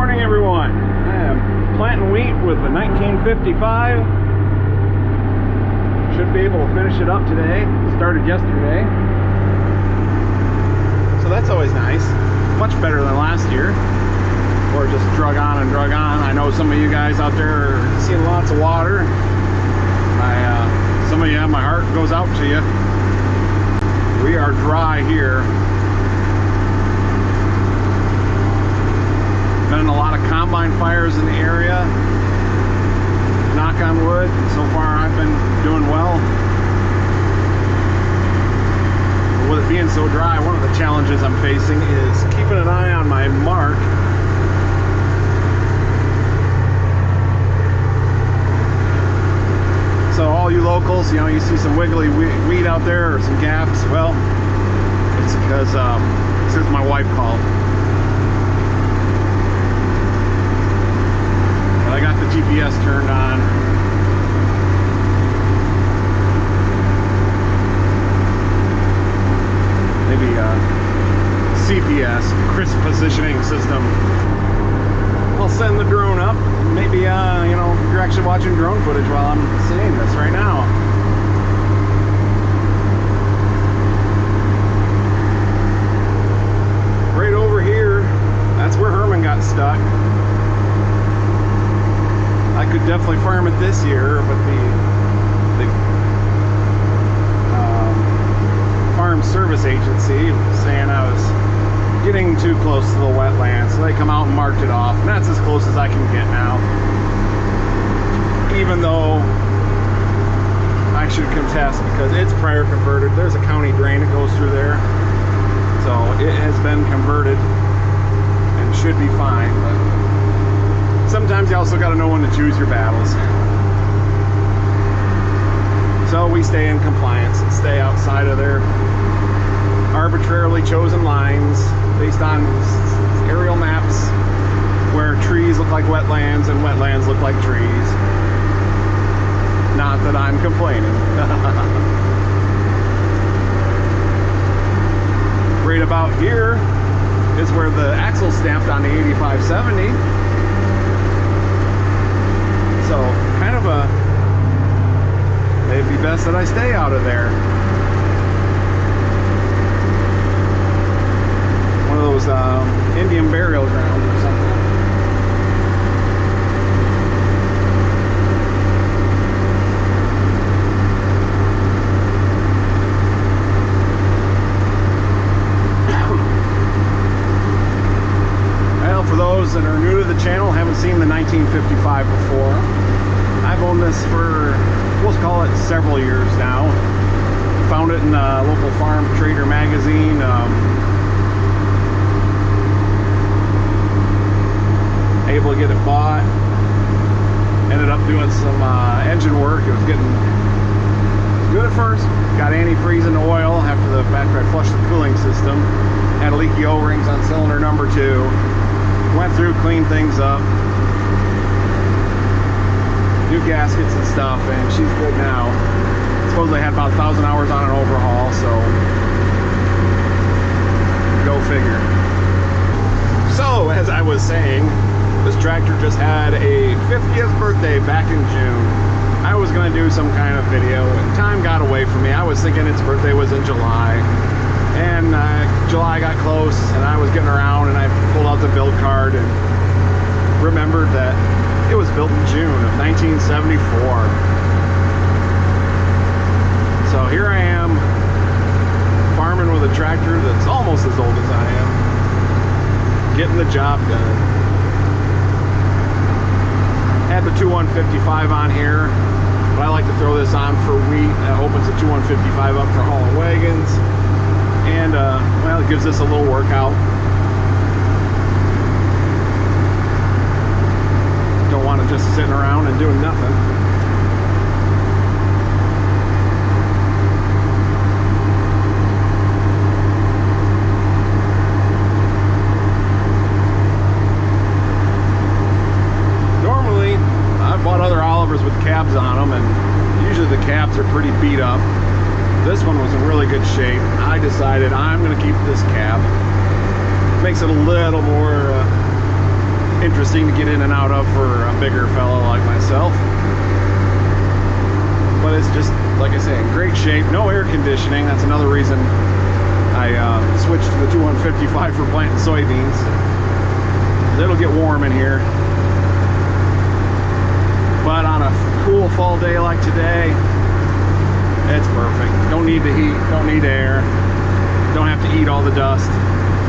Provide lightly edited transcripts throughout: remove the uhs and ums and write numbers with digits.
morning, everyone. I am planting wheat with the 1955. Should be able to finish it up today. Started yesterday. So that's always nice. Much better than last year. Or just drug on and drug on. I know some of you guys out there are seeing lots of water. Some of you, my heart goes out to you. We are dry here. Been a lot of combine fires in the area. Knock on wood. So far I've been doing well. But with it being so dry, one of the challenges I'm facing is keeping an eye on my mark. So all you locals, you know, you see some wiggly weed out there or some gaps, well, it's because since my wife called. I got the GPS turned on. Maybe CPS, crisp positioning system. I'll send the drone up. Maybe, you know, you're actually watching drone footage while I'm saying this right now. Right over here, that's where Herman got stuck. I could definitely farm it this year, but the farm service agency was saying I was getting too close to the wetlands, so they come out and marked it off, and that's as close as I can get now. Even though I should contest because it's prior converted. There's a county drain that goes through there, so it has been converted and should be fine. But sometimes you also got to know when to choose your battles. So we stay in compliance and stay outside of their arbitrarily chosen lines based on aerial maps where trees look like wetlands and wetlands look like trees. Not that I'm complaining. Right about here is where the axle snapped on the 8570. So kind of a, maybe best that I stay out of there. One of those Indian burial grounds or something. Well, for those that are new to the channel, haven't seen the 1955 before, I've owned this for, we'll call it several years now. Found it in a local farm trader magazine. Able to get it bought. Ended up doing some engine work. It was getting good at first. Got antifreeze in the oil after I flushed the cooling system. Had leaky O-rings on cylinder number 2. Went through, cleaned things up. New gaskets and stuff, and she's good now. Supposedly had about 1,000 hours on an overhaul, so go figure. So, as I was saying, this tractor just had a 50th birthday back in June. I was going to do some kind of video, and time got away from me. I was thinking its birthday was in July, and July got close, and I was getting around, and I pulled out the build card and remembered that it was built in June of 1974. So here I am, farming with a tractor that's almost as old as I am, getting the job done. Had the 2155 on here, but I like to throw this on for wheat. That opens the 2155 up for hauling wagons, and well, it gives us a little workout. Don't want it just sitting around and doing nothing. Normally, I've bought other Olivers with cabs on them, and usually the cabs are pretty beat up. This one was in really good shape. I decided I'm going to keep this cab. Makes it a little more interesting to get in and out of for a bigger fellow like myself. But it's just, like I say, in great shape. No air conditioning. That's another reason I switched to the 2155 for planting soybeans. It'll get warm in here. But on a cool fall day like today, it's perfect. Don't need the heat, don't need air, don't have to eat all the dust.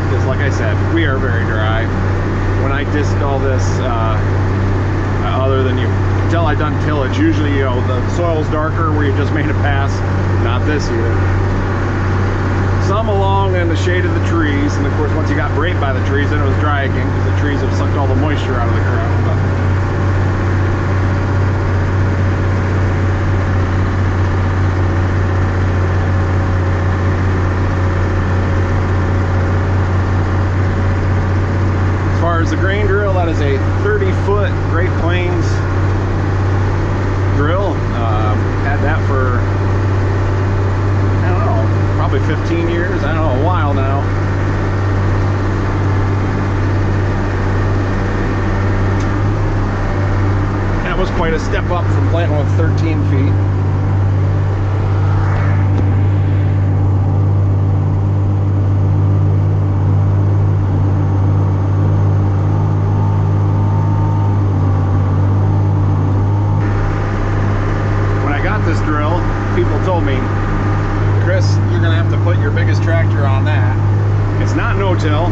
Because like I said, we are very dry. When I disked all this, other than you can tell I done tillage, usually, you know, the soil's darker where you just made a pass. Not this year. Some along in the shade of the trees, and of course once you got raked by the trees, then it was dry again because the trees have sucked all the moisture out of the ground. But as far as the grain drill, that is a 30-foot Great Plains drill. Had that for, I don't know, probably 15 years. I don't know, a while now. That was quite a step up from planting with 13 feet. This drill, people told me, Chris, you're gonna have to put your biggest tractor on that. It's not no-till.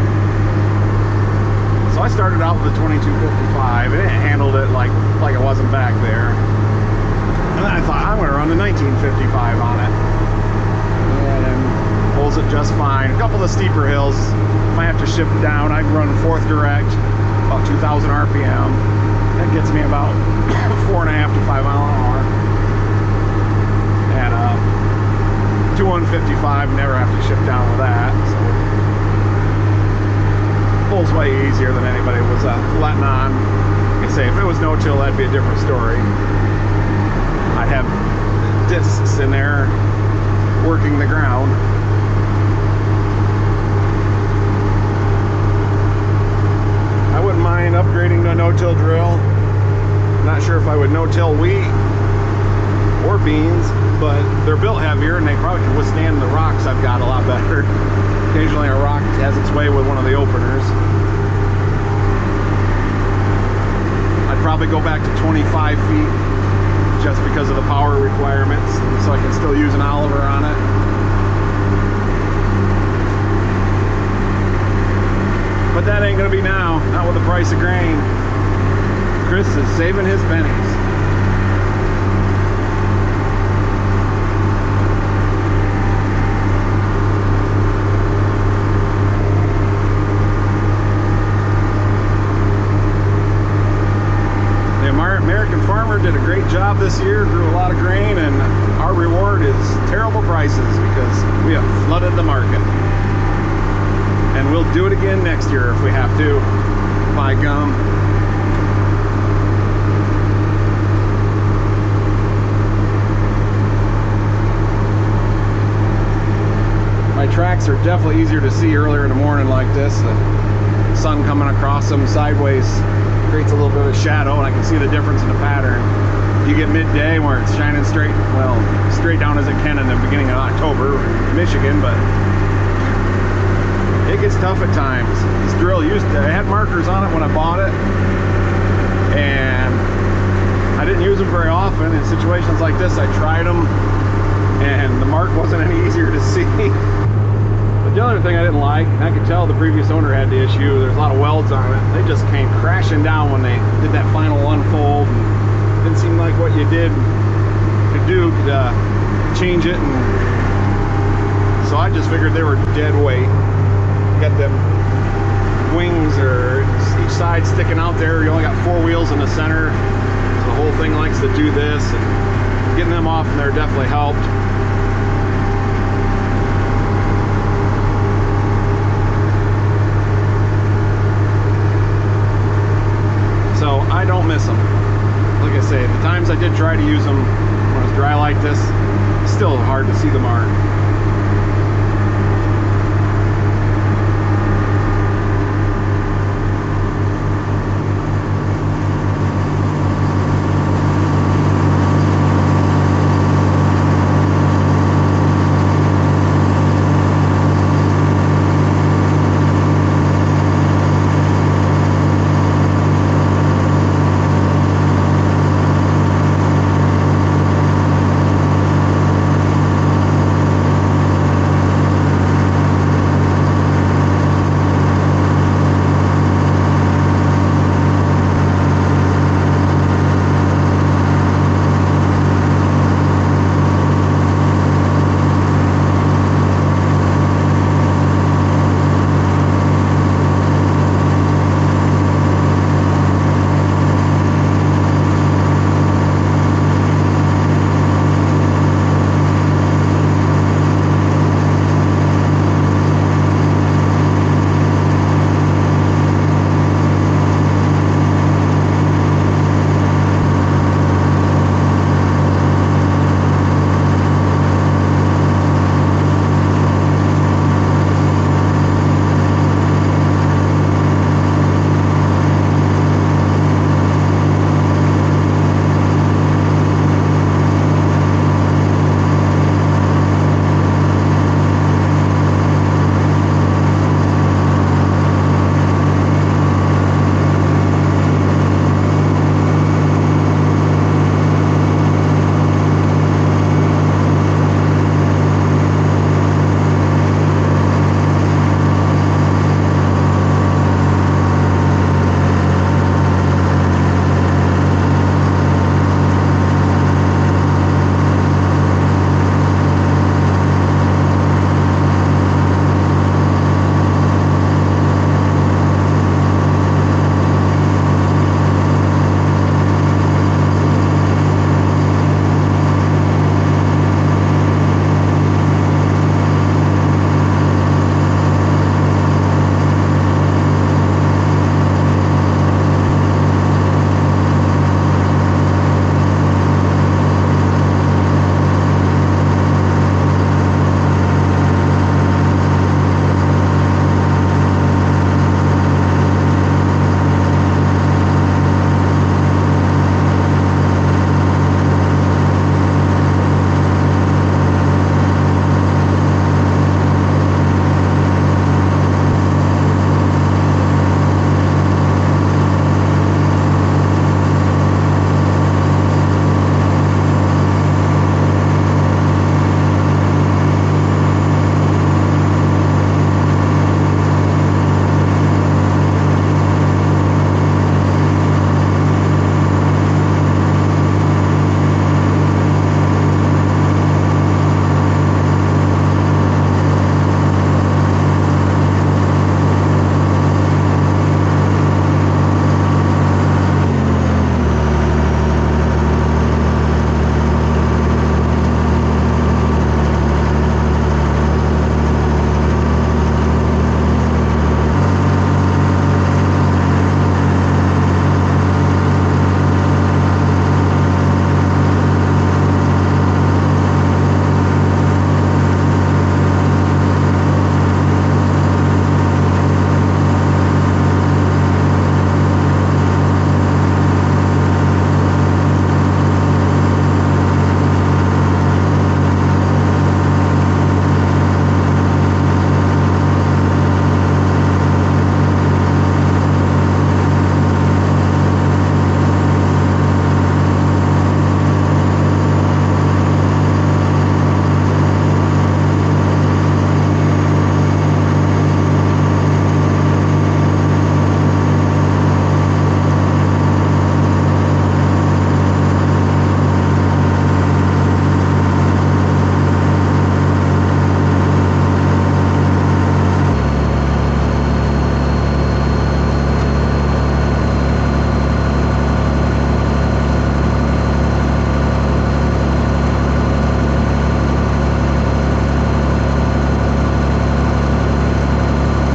So I started out with the 2255 and it handled it like it wasn't back there. And then I thought, I'm gonna run the 1955 on it. And pulls it just fine. A couple of the steeper hills, might have to shift down. I run fourth direct, about 2,000 RPM. That gets me about 4.5 to 5 mile an hour. And 2155, never have to shift down with that. So pulls way easier than anybody was letting on. Like I say, if it was no-till, that'd be a different story. I'd have discs in there working the ground. I wouldn't mind upgrading to a no-till drill. Not sure if I would no-till wheat or beans, but they're built heavier and they probably can withstand the rocks I've got a lot better. Occasionally a rock has its way with one of the openers. I'd probably go back to 25 feet just because of the power requirements, so I can still use an Oliver on it. But that ain't gonna be now, not with the price of grain. Chris is saving his pennies. American farmer did a great job this year, grew a lot of grain, and our reward is terrible prices because we have flooded the market. And we'll do it again next year if we have to. By gum. My tracks are definitely easier to see earlier in the morning like this. The sun coming across them sideways creates a little bit of shadow, and I can see the difference in the pattern. You get midday where it's shining straight, well, straight down as it can in the beginning of October in Michigan, but it gets tough at times. This drill I had markers on it when I bought it, and I didn't use them very often. In situations like this, I tried them, and the mark wasn't any easier to see. The other thing I didn't like, and I could tell the previous owner had the issue, there's a lot of welds on it. They just came crashing down when they did that final unfold. And it didn't seem like what you did to do could change it. And so I just figured they were dead weight. Got them wings or each side sticking out there. You only got 4 wheels in the center. So the whole thing likes to do this. And getting them off in there definitely helped. So I don't miss them. Like I say, the times I did try to use them when it was dry like this, it's still hard to see the mark.